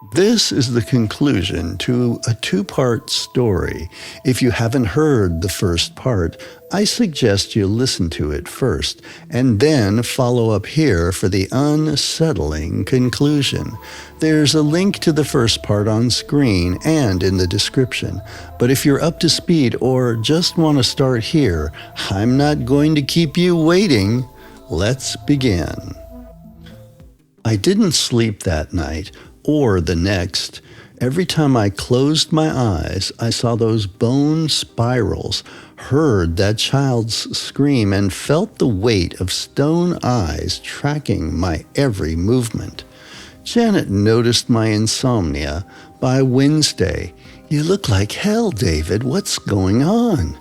This is the conclusion to a two-part story. If you haven't heard the first part, I suggest you listen to it first, and then follow up here for the unsettling conclusion. There's a link to the first part on screen and in the description. But if you're up to speed or just want to start here, I'm not going to keep you waiting. Let's begin. I didn't sleep that night or the next. Every time I closed my eyes, I saw those bone spirals, heard that child's scream, and felt the weight of stone eyes tracking my every movement. Janet noticed my insomnia. By Wednesday, "You look like hell, David. What's going on?"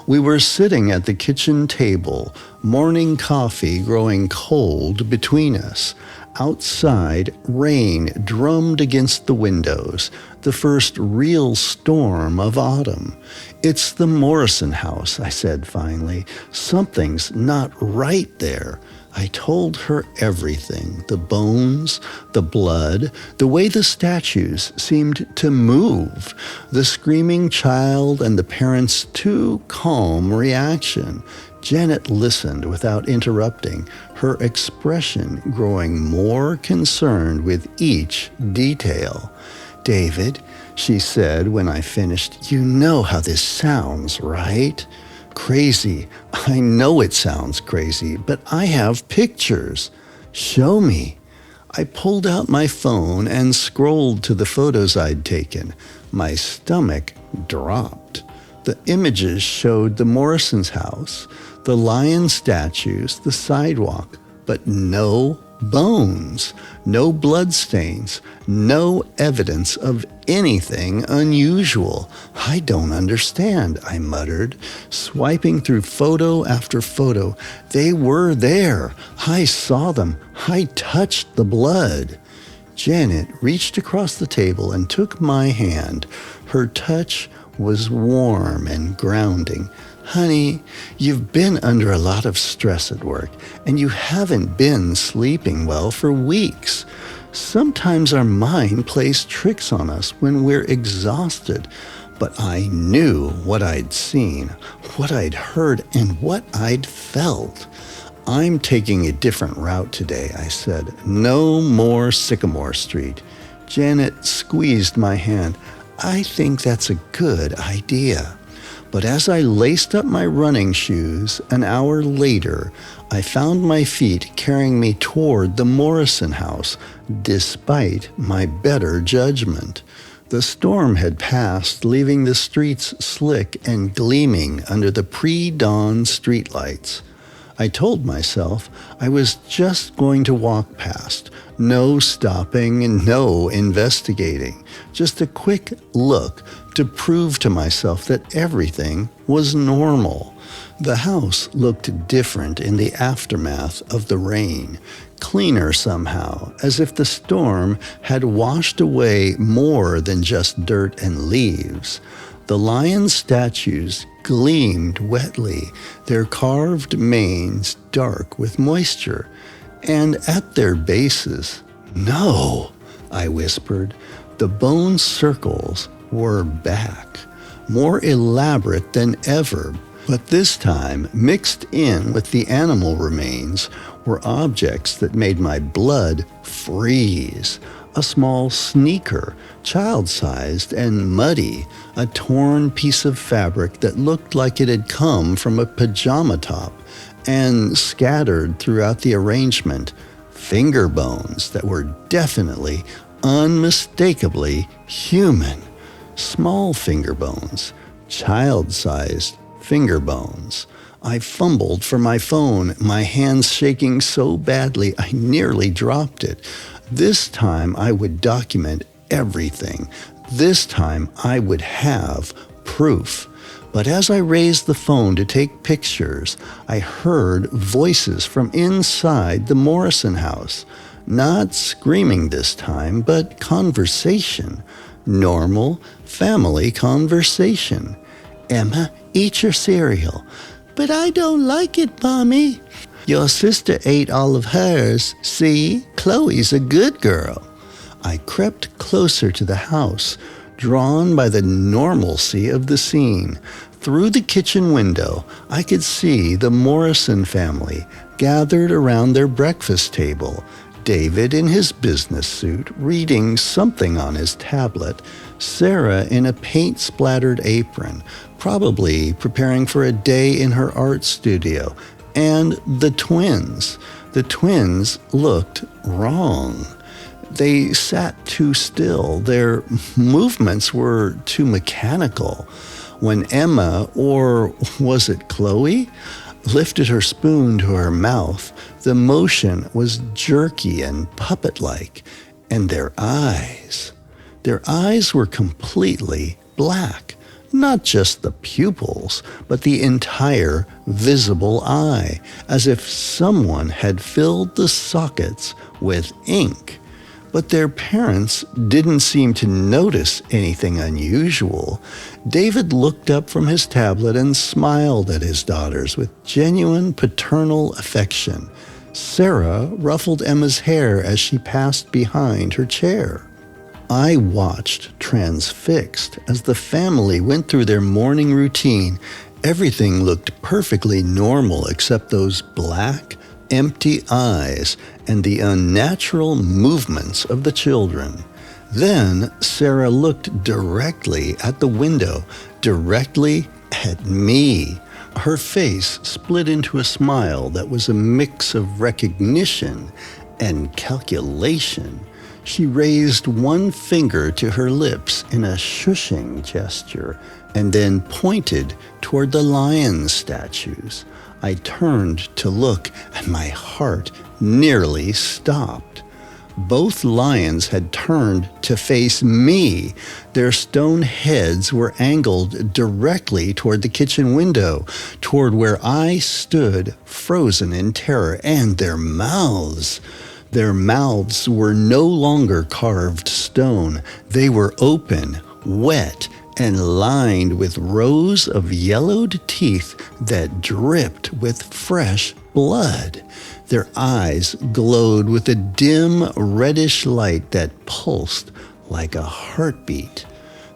We were sitting at the kitchen table, morning coffee growing cold between us. Outside, rain drummed against the windows, the first real storm of autumn. "It's the Morrison house," I said finally. "Something's not right there." I told her everything, the bones, the blood, the way the statues seemed to move, the screaming child and the parents' too calm reaction. Janet listened without interrupting, her expression growing more concerned with each detail. "David," she said when I finished, "you know how this sounds, right?" "Crazy. I know it sounds crazy, but I have pictures." "Show me." I pulled out my phone and scrolled to the photos I'd taken. My stomach dropped. The images showed the Morrison's house, the lion statues, the sidewalk, but no bones, no bloodstains, no evidence of anything unusual. "I don't understand," I muttered, swiping through photo after photo. They were there. I saw them. I touched the blood. Janet reached across the table and took my hand. Her touch was warm and grounding. "Honey, you've been under a lot of stress at work, and you haven't been sleeping well for weeks. Sometimes our mind plays tricks on us when we're exhausted." But I knew what I'd seen, what I'd heard, and what I'd felt. "I'm taking a different route today," I said. "No more Sycamore Street." Janet squeezed my hand. "I think that's a good idea." But as I laced up my running shoes, an hour later, I found my feet carrying me toward the Morrison house, despite my better judgment. The storm had passed, leaving the streets slick and gleaming under the pre-dawn streetlights. I told myself I was just going to walk past. No stopping and no investigating. Just a quick look to prove to myself that everything was normal. The house looked different in the aftermath of the rain. Cleaner somehow, as if the storm had washed away more than just dirt and leaves. The lion statues gleamed wetly, their carved manes dark with moisture, and at their bases, "No," I whispered, the bone circles were back, more elaborate than ever, but this time mixed in with the animal remains were objects that made my blood freeze. A small sneaker, child-sized and muddy, a torn piece of fabric that looked like it had come from a pajama top, and scattered throughout the arrangement, finger bones that were definitely, unmistakably human. Small finger bones, child-sized finger bones. I fumbled for my phone, my hands shaking so badly I nearly dropped it. This time I would document everything. This time I would have proof. But as I raised the phone to take pictures, I heard voices from inside the Morrison house. Not screaming this time, but conversation. Normal, family conversation. "Emma, eat your cereal." "But I don't like it, Mommy." "Your sister ate all of hers. See, Chloe's a good girl." I crept closer to the house, drawn by the normalcy of the scene. Through the kitchen window, I could see the Morrison family gathered around their breakfast table. David in his business suit, reading something on his tablet. Sarah in a paint-splattered apron, probably preparing for a day in her art studio. And the twins. The twins looked wrong. They sat too still. Their movements were too mechanical. When Emma, or was it Chloe, lifted her spoon to her mouth, the motion was jerky and puppet-like. And their eyes were completely black. Not just the pupils, but the entire visible eye, as if someone had filled the sockets with ink. But their parents didn't seem to notice anything unusual. David looked up from his tablet and smiled at his daughters with genuine paternal affection. Sarah ruffled Emma's hair as she passed behind her chair. I watched transfixed as the family went through their morning routine. Everything looked perfectly normal except those black, empty eyes and the unnatural movements of the children. Then Sarah looked directly at the window, directly at me. Her face split into a smile that was a mix of recognition and calculation. She raised one finger to her lips in a shushing gesture and then pointed toward the lion statues. I turned to look, and my heart nearly stopped. Both lions had turned to face me. Their stone heads were angled directly toward the kitchen window, toward where I stood, frozen in terror, and their mouths were no longer carved stone. They were open, wet, and lined with rows of yellowed teeth that dripped with fresh blood. Their eyes glowed with a dim reddish light that pulsed like a heartbeat.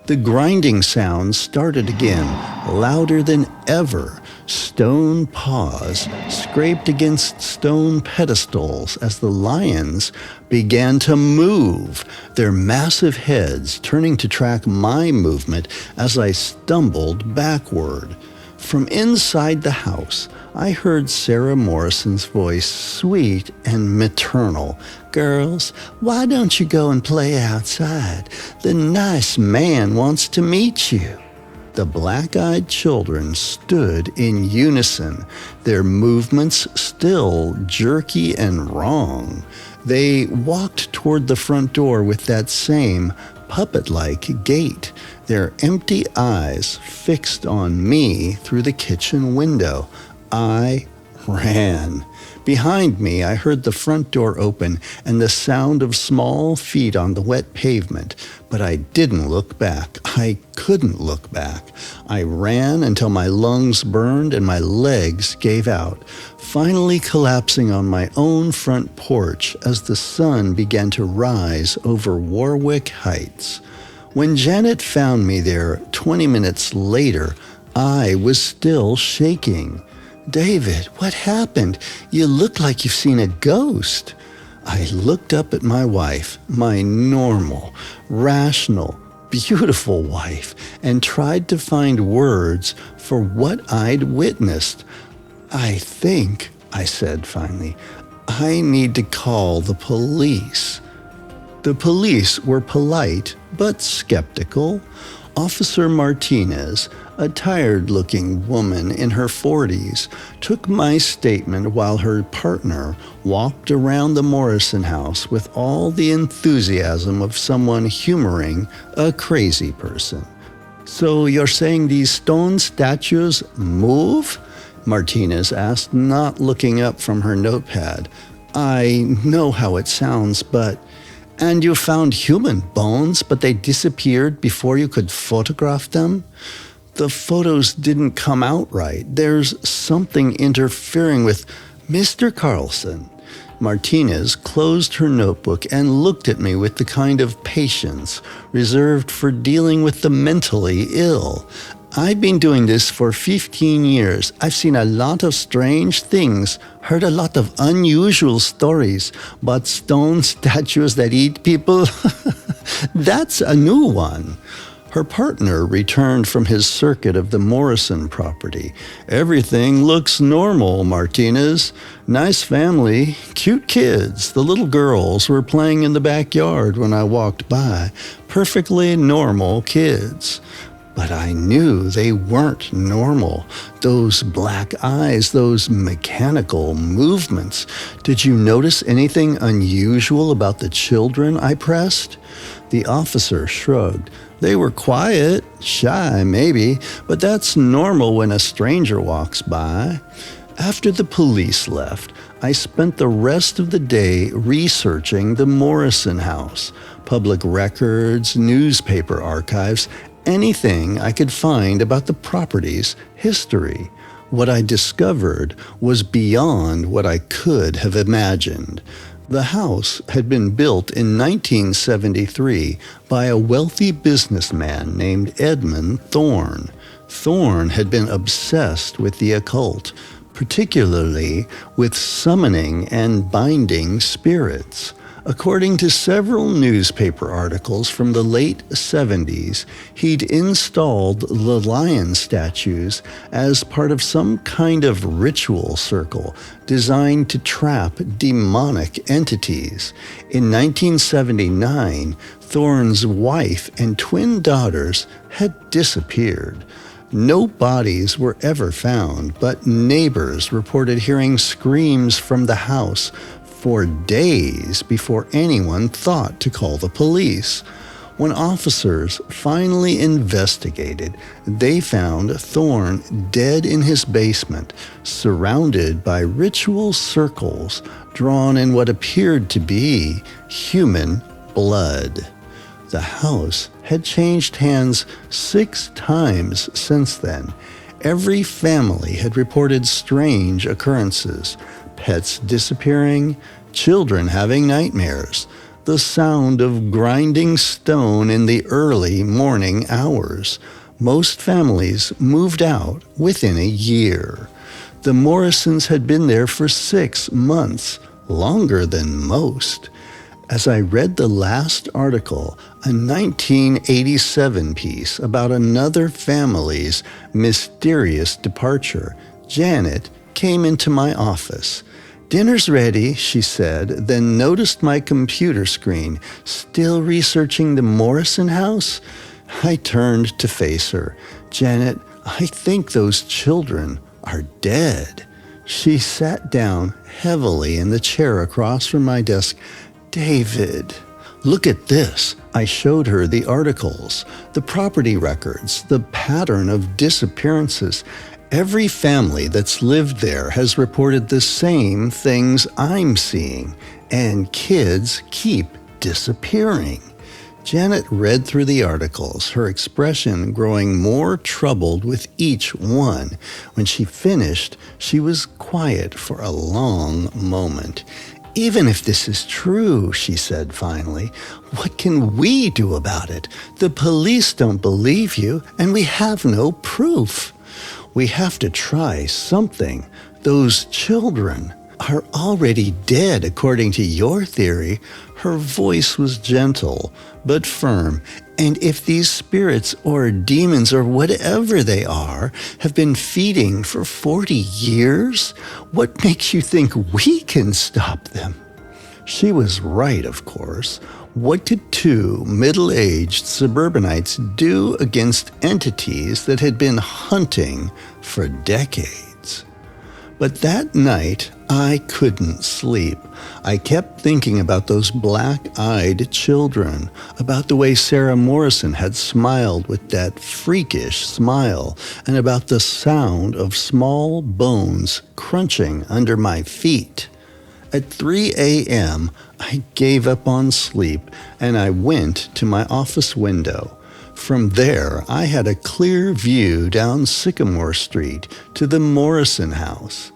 The grinding sound started again, louder than ever. Stone paws scraped against stone pedestals as the lions began to move, their massive heads turning to track my movement as I stumbled backward. From inside the house, I heard Sarah Morrison's voice, sweet and maternal. "Girls, why don't you go and play outside? The nice man wants to meet you." The black-eyed children stood in unison, their movements still jerky and wrong. They walked toward the front door with that same puppet-like gait, their empty eyes fixed on me through the kitchen window. I ran. Behind me, I heard the front door open and the sound of small feet on the wet pavement, but I didn't look back. I couldn't look back. I ran until my lungs burned and my legs gave out, finally collapsing on my own front porch as the sun began to rise over Warwick Heights. When Janet found me there 20 minutes later, I was still shaking. "David, what happened? You look like you've seen a ghost." I looked up at my wife, my normal, rational, beautiful wife, and tried to find words for what I'd witnessed. "I think," I said finally, "I need to call the police." The police were polite but skeptical. Officer Martinez, a tired-looking woman in her 40s, took my statement while her partner walked around the Morrison house with all the enthusiasm of someone humoring a crazy person. "So you're saying these stone statues move?" Martinez asked, not looking up from her notepad. "I know how it sounds, but..." "And you found human bones, but they disappeared before you could photograph them?" "The photos didn't come out right. There's something interfering with..." "Mr. Carlson, Martinez closed her notebook and looked at me with the kind of patience reserved for dealing with the mentally ill. I've been doing this for 15 years. I've seen a lot of strange things, heard a lot of unusual stories, but stone statues that eat people? That's a new one. Her partner returned from his circuit of the Morrison property. Everything looks normal, Martinez. Nice family, cute kids. The little girls were playing in the backyard when I walked by. Perfectly normal kids. But I knew they weren't normal. Those black eyes, those mechanical movements. Did you notice anything unusual about the children? I pressed. The officer shrugged. They were quiet, shy maybe, but that's normal when a stranger walks by. After the police left, I spent the rest of the day researching the Morrison house, public records, newspaper archives, anything I could find about the property's history. What I discovered was beyond what I could have imagined. The house had been built in 1973 by a wealthy businessman named Edmund Thorne. Thorne had been obsessed with the occult, particularly with summoning and binding spirits. According to several newspaper articles from the late 70s, he'd installed the lion statues as part of some kind of ritual circle designed to trap demonic entities. In 1979, Thorne's wife and twin daughters had disappeared. No bodies were ever found, but neighbors reported hearing screams from the house for days before anyone thought to call the police. When officers finally investigated, they found Thorne dead in his basement, surrounded by ritual circles drawn in what appeared to be human blood. The house had changed hands 6 times since then. Every family had reported strange occurrences. Pets disappearing, children having nightmares, the sound of grinding stone in the early morning hours. Most families moved out within a year. The Morrisons had been there for 6 months, longer than most. As I read the last article, a 1987 piece about another family's mysterious departure, Janet came into my office. "Dinner's ready," she said, then noticed my computer screen. "Still researching the Morrison house?" I turned to face her. "Janet, I think those children are dead." She sat down heavily in the chair across from my desk. "David, look at this." I showed her the articles, the property records, the pattern of disappearances. Every family that's lived there has reported the same things I'm seeing, and kids keep disappearing. Janet read through the articles, her expression growing more troubled with each one. When she finished, she was quiet for a long moment. "Even if this is true," she said finally, "what can we do about it? The police don't believe you, and we have no proof. We have to try something. Those children are already dead, according to your theory." Her voice was gentle but firm. "And if these spirits or demons or whatever they are have been feeding for 40 years, what makes you think we can stop them?" She was right, of course. What could 2 middle-aged suburbanites do against entities that had been hunting for decades? But that night, I couldn't sleep. I kept thinking about those black-eyed children, about the way Sarah Morrison had smiled with that freakish smile, and about the sound of small bones crunching under my feet. At 3 a.m., I gave up on sleep and I went to my office window. From there, I had a clear view down Sycamore Street to the Morrison house.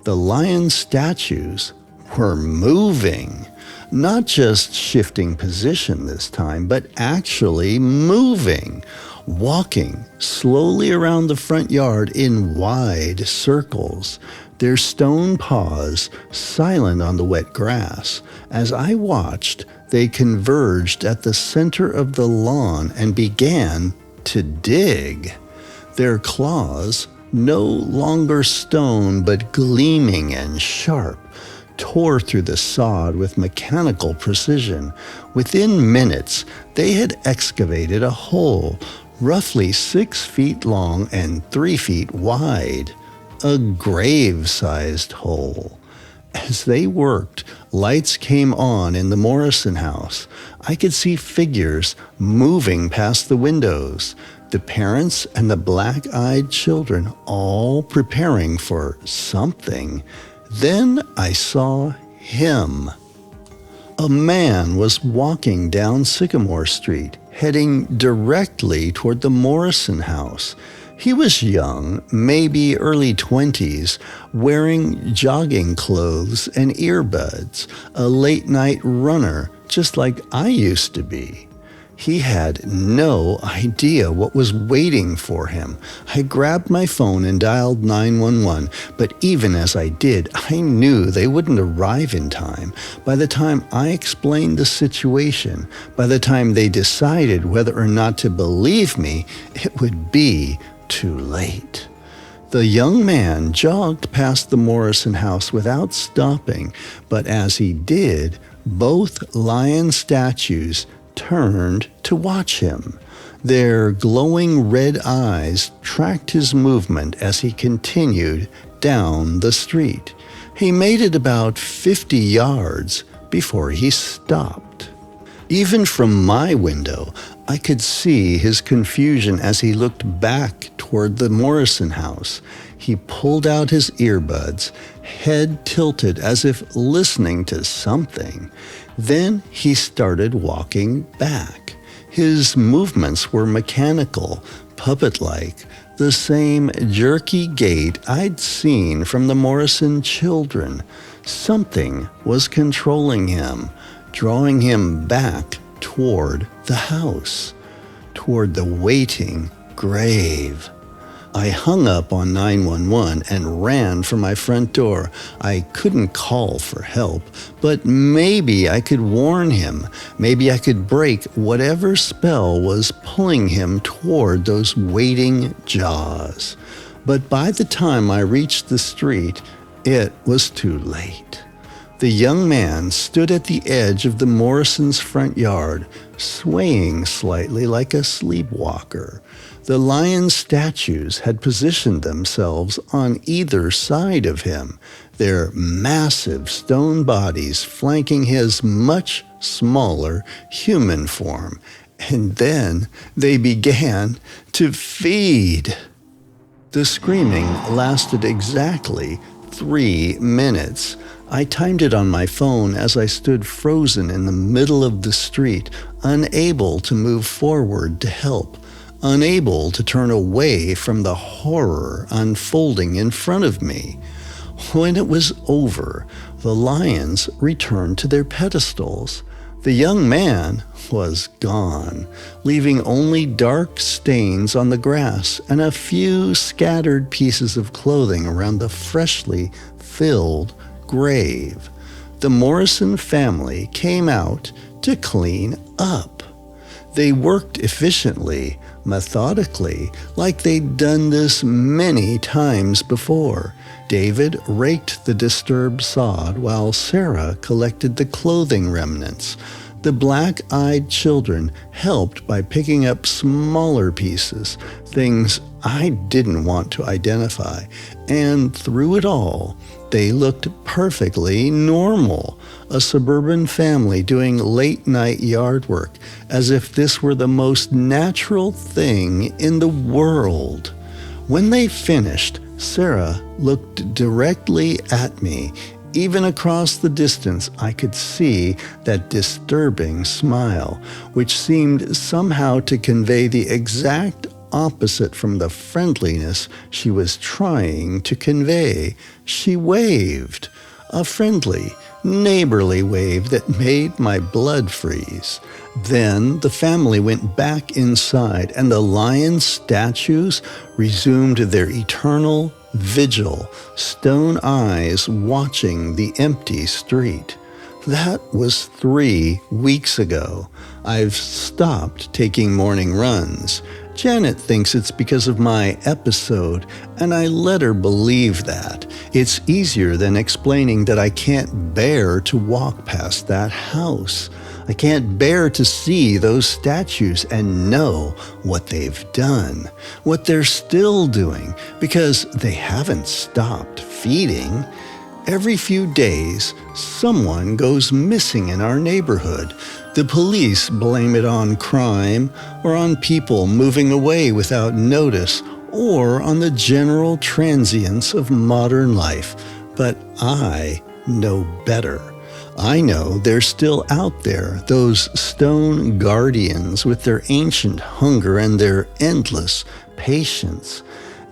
The lion statues were moving. Not just shifting position this time, but actually moving, walking slowly around the front yard in wide circles, their stone paws silent on the wet grass. As I watched, they converged at the center of the lawn and began to dig. Their claws, no longer stone but gleaming and sharp, tore through the sod with mechanical precision. Within minutes, they had excavated a hole roughly 6 feet long and 3 feet wide, a grave-sized hole. As they worked, lights came on in the Morrison house. I could see figures moving past the windows, the parents and the black-eyed children all preparing for something. Then I saw him. A man was walking down Sycamore Street, heading directly toward the Morrison house. He was young, maybe early 20s, wearing jogging clothes and earbuds, a late-night runner, just like I used to be. He had no idea what was waiting for him. I grabbed my phone and dialed 911, but even as I did, I knew they wouldn't arrive in time. By the time I explained the situation, by the time they decided whether or not to believe me, it would be too late. The young man jogged past the Morrison house without stopping, but as he did, both lion statues turned to watch him. Their glowing red eyes tracked his movement as he continued down the street. He made it about 50 yards before he stopped. Even from my window, I could see his confusion as he looked back toward the Morrison house. He pulled out his earbuds, head tilted as if listening to something. Then he started walking back. His movements were mechanical, puppet-like, the same jerky gait I'd seen from the Morrison children. Something was controlling him, drawing him back toward the house, toward the waiting grave. I hung up on 911 and ran for my front door. I couldn't call for help, but maybe I could warn him. Maybe I could break whatever spell was pulling him toward those waiting jaws. But by the time I reached the street, it was too late. The young man stood at the edge of the Morrisons' front yard, swaying slightly like a sleepwalker. The lion statues had positioned themselves on either side of him, their massive stone bodies flanking his much smaller human form. And then they began to feed. The screaming lasted exactly 3 minutes. I timed it on my phone as I stood frozen in the middle of the street, unable to move forward to help, unable to turn away from the horror unfolding in front of me. When it was over, the lions returned to their pedestals. The young man was gone, leaving only dark stains on the grass and a few scattered pieces of clothing around the freshly filled grave. The Morrison family came out to clean up. They worked efficiently, methodically, like they'd done this many times before. David raked the disturbed sod while Sarah collected the clothing remnants. The black-eyed children helped by picking up smaller pieces, things I didn't want to identify. And through it all, they looked perfectly normal, a suburban family doing late-night yard work, as if this were the most natural thing in the world. When they finished, Sarah looked directly at me. Even across the distance, I could see that disturbing smile, which seemed somehow to convey the exact opposite from the friendliness she was trying to convey. She waved, a friendly, neighborly wave that made my blood freeze. Then the family went back inside, and the lion statues resumed their eternal vigil, stone eyes watching the empty street. That was 3 weeks ago. I've stopped taking morning runs. Janet thinks it's because of my episode, and I let her believe that. It's easier than explaining that I can't bear to walk past that house. I can't bear to see those statues and know what they've done, what they're still doing, because they haven't stopped feeding. Every few days, someone goes missing in our neighborhood. The police blame it on crime, or on people moving away without notice, or on the general transience of modern life. But I know better. I know they're still out there, those stone guardians with their ancient hunger and their endless patience.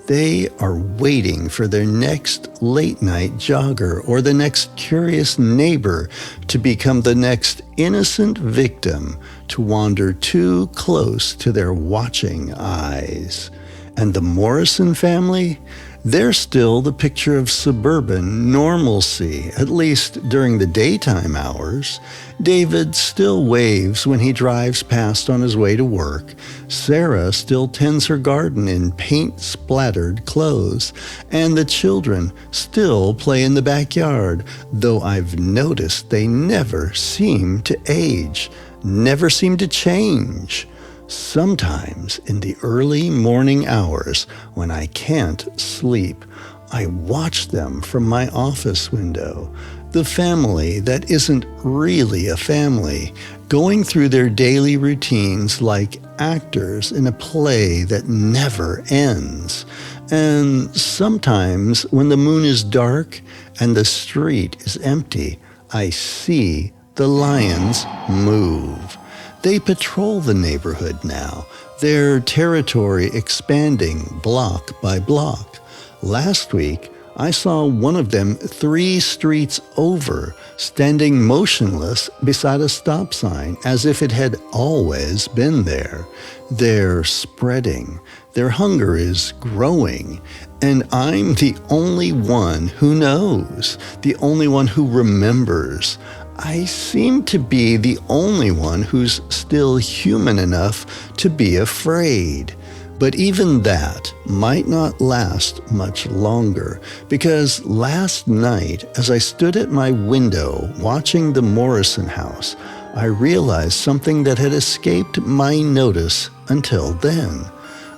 They are waiting for their next late-night jogger or the next curious neighbor to become the next innocent victim to wander too close to their watching eyes. And the Morrison family? They're still the picture of suburban normalcy, at least during the daytime hours. David still waves when he drives past on his way to work. Sarah still tends her garden in paint-splattered clothes. And the children still play in the backyard, though I've noticed they never seem to age, never seem to change. Sometimes in the early morning hours when I can't sleep, I watch them from my office window. The family that isn't really a family, going through their daily routines like actors in a play that never ends. And sometimes when the moon is dark and the street is empty, I see the lions move. They patrol the neighborhood now, their territory expanding block by block. Last week, I saw one of them 3 streets over, standing motionless beside a stop sign as if it had always been there. They're spreading. Their hunger is growing. And I'm the only one who knows, the only one who remembers. I seem to be the only one who's still human enough to be afraid. But even that might not last much longer, because last night, as I stood at my window watching the Morrison house, I realized something that had escaped my notice until then.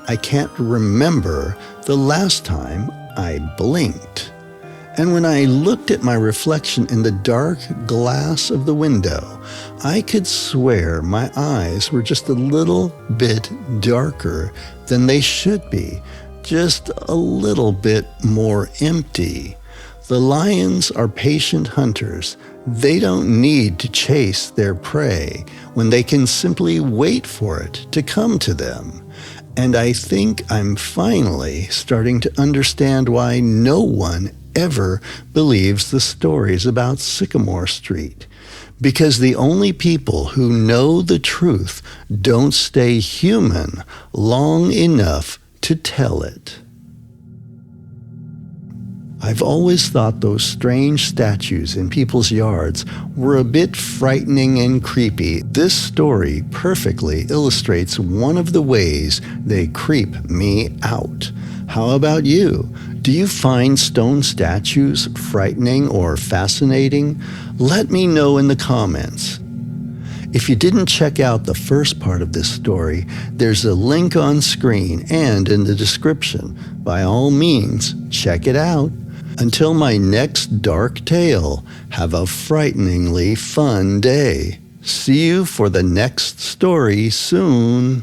I can't remember the last time I blinked. And when I looked at my reflection in the dark glass of the window, I could swear my eyes were just a little bit darker than they should be, just a little bit more empty. The lions are patient hunters. They don't need to chase their prey when they can simply wait for it to come to them. And I think I'm finally starting to understand why no one ever believes the stories about Sycamore Street. Because the only people who know the truth don't stay human long enough to tell it. I've always thought those strange statues in people's yards were a bit frightening and creepy. This story perfectly illustrates one of the ways they creep me out. How about you? Do you find stone statues frightening or fascinating? Let me know in the comments. If you didn't check out the first part of this story, there's a link on screen and in the description. By all means, check it out. Until my next dark tale, have a frighteningly fun day. See you for the next story soon.